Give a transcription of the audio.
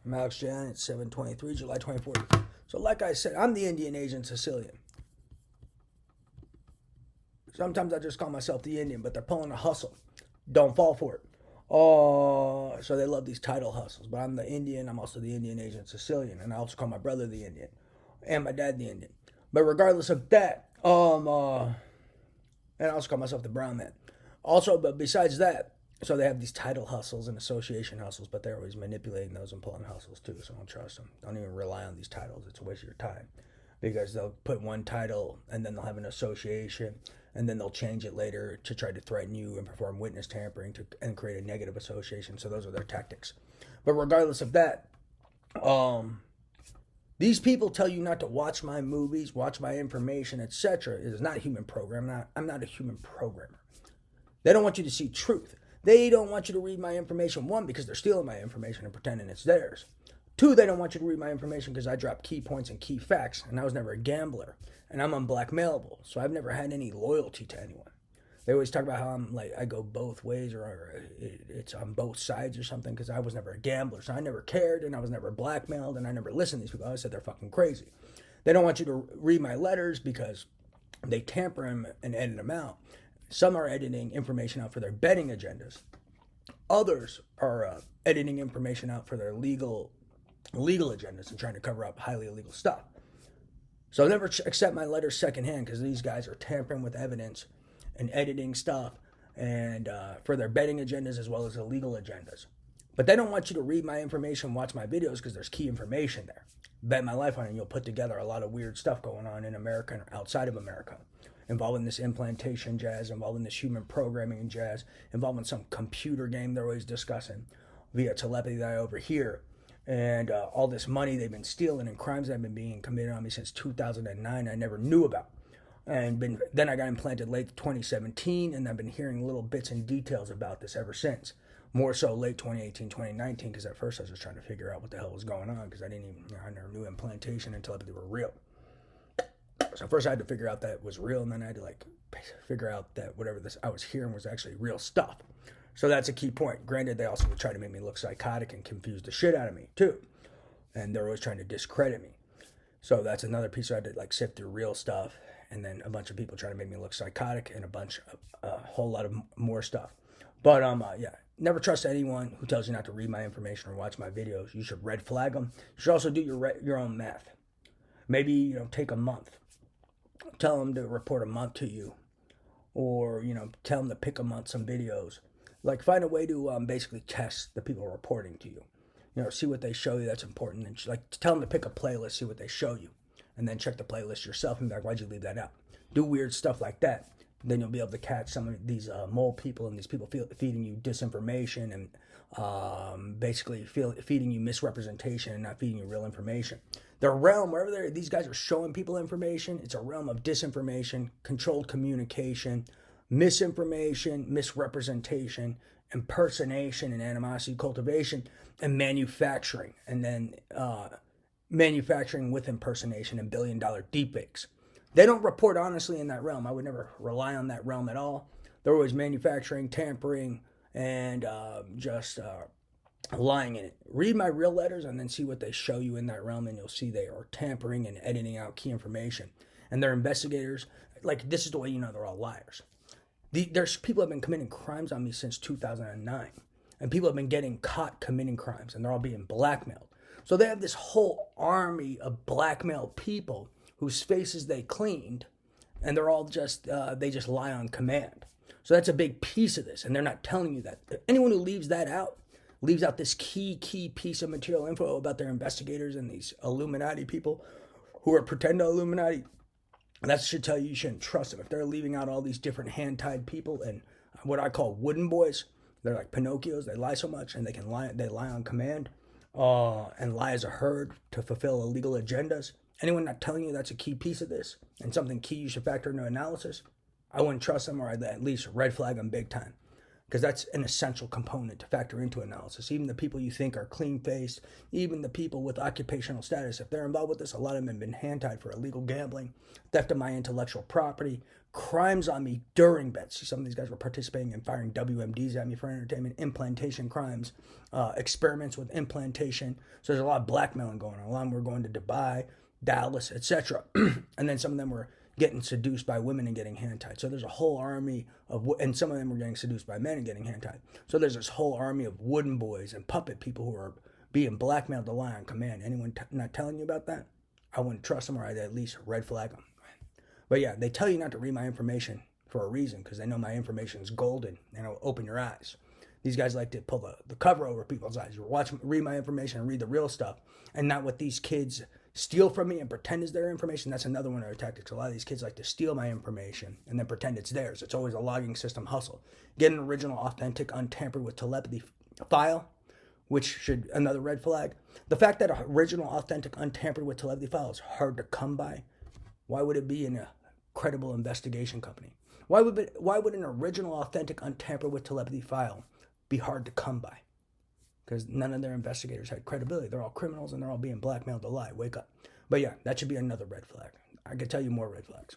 I'm Alex Jan. It's 7/23, July 24th. So like I said, I'm the Indian Asian Sicilian. Sometimes I just call myself the Indian, but they're pulling a hustle. Don't fall for it. Oh, so they love these title hustles. But I'm the Indian. I'm also the Indian Asian Sicilian. And I also call my brother the Indian. And my dad the Indian. But regardless of that, and I also call myself the brown man. Also, but besides that, so they have these title hustles and association hustles, but they're always manipulating those and pulling hustles too. So don't trust them. Don't even rely on these titles. It's a waste of your time, because they'll put one title and then they'll have an association, and then they'll change it later to try to threaten you and perform witness tampering and create a negative association. So those are their tactics. But regardless of that, these people tell you not to watch my movies, watch my information, etc. It is not a human program. I'm not a human programmer. They don't want you to see truth. They don't want you to read my information. One, because they're stealing my information and pretending it's theirs. Two, they don't want you to read my information because I drop key points and key facts, and I was never a gambler, and I'm unblackmailable, so I've never had any loyalty to anyone. They always talk about how I'm like, I go both ways, or it's on both sides or something, because I was never a gambler, so I never cared, and I was never blackmailed, and I never listened to these people. I always said they're fucking crazy. They don't want you to read my letters because they tamper them and edit them out. Some are editing information out for their betting agendas. Others are editing information out for their legal agendas and trying to cover up highly illegal stuff. So never accept my letters secondhand, because these guys are tampering with evidence and editing stuff and for their betting agendas as well as illegal agendas. But they don't want you to read my information, watch my videos, because there's key information there. Bet my life on it, and you'll put together a lot of weird stuff going on in America and outside of America, involving this implantation jazz, involving this human programming jazz, involving some computer game they're always discussing via telepathy that I overhear, and all this money they've been stealing and crimes that have been being committed on me since 2009 I never knew about. And then I got implanted late 2017, and I've been hearing little bits and details about this ever since. More so late 2018, 2019, because at first I was just trying to figure out what the hell was going on, because I never knew implantation and telepathy were real. So first I had to figure out that it was real, and then I had to figure out that whatever this I was hearing was actually real stuff. So that's a key point. Granted, they also would try to make me look psychotic and confuse the shit out of me too. And they're always trying to discredit me. So that's another piece. I had to sift through real stuff, and then a bunch of people trying to make me look psychotic, and a whole lot of more stuff. But yeah, never trust anyone who tells you not to read my information or watch my videos. You should red flag them. You should also do your own math. Maybe take a month. Tell them to report a month to you, or tell them to pick a month some videos. Find a way to basically test the people reporting to you. See what they show you that's important, and tell them to pick a playlist, see what they show you, and then check the playlist yourself and be like, why'd you leave that out? Do weird stuff like that. Then you'll be able to catch some of these mole people and these people feeding you disinformation and basically feeding you misrepresentation and not feeding you real information. The realm, wherever these guys are showing people information, it's a realm of disinformation, controlled communication, misinformation, misrepresentation, impersonation and animosity cultivation, and manufacturing. And then manufacturing with impersonation and billion-dollar deepfakes. They don't report honestly in that realm. I would never rely on that realm at all. They're always manufacturing, tampering, and just lying in it. Read my real letters and then see what they show you in that realm, and you'll see they are tampering and editing out key information. And they're investigators. This is the way they're all liars. There's people have been committing crimes on me since 2009. And people have been getting caught committing crimes, and they're all being blackmailed. So they have this whole army of blackmailed people whose faces they cleaned, and they're all they just lie on command. So that's a big piece of this, and they're not telling you that. Anyone who leaves out this key piece of material info about their investigators and these Illuminati people who are pretend Illuminati, that should tell you shouldn't trust them. If they're leaving out all these different hand-tied people and what I call wooden boys, they're like Pinocchios. They lie so much, and they lie on command and lie as a herd to fulfill illegal agendas. Anyone not telling you that's a key piece of this and something key you should factor into analysis, I wouldn't trust them, or I'd at least red flag them big time. because that's an essential component to factor into analysis. Even the people you think are clean-faced, even the people with occupational status, if they're involved with this, a lot of them have been hand-tied for illegal gambling, theft of my intellectual property, crimes on me during bets. See, some of these guys were participating in firing WMDs at me for entertainment, implantation crimes, experiments with implantation. So there's a lot of blackmailing going on. A lot of them were going to Dubai, Dallas, etc. And then some of them were getting seduced by women and getting hand-tied. So there's a whole army of, and some of them were getting seduced by men and getting hand-tied. So there's this whole army of wooden boys and puppet people who are being blackmailed to lie on command. Anyone not telling you about that? I wouldn't trust them, or I'd at least red flag them. But yeah, they tell you not to read my information for a reason, because they know my information is golden and it'll open your eyes. These guys like to pull the cover over people's eyes. Read my information and read the real stuff, and not what these kids steal from me and pretend is their information. That's another one of their tactics. A lot of these kids like to steal my information and then pretend it's theirs. It's always a logging system hustle. Get an original, authentic, untampered with telepathy file, which should, another red flag. The fact that original, authentic, untampered with telepathy file is hard to come by. Why would it be in a credible investigation company? Why would an original, authentic, untampered with telepathy file be hard to come by? Because none of their investigators had credibility. They're all criminals and they're all being blackmailed to lie. Wake up. But yeah, that should be another red flag. I could tell you more red flags.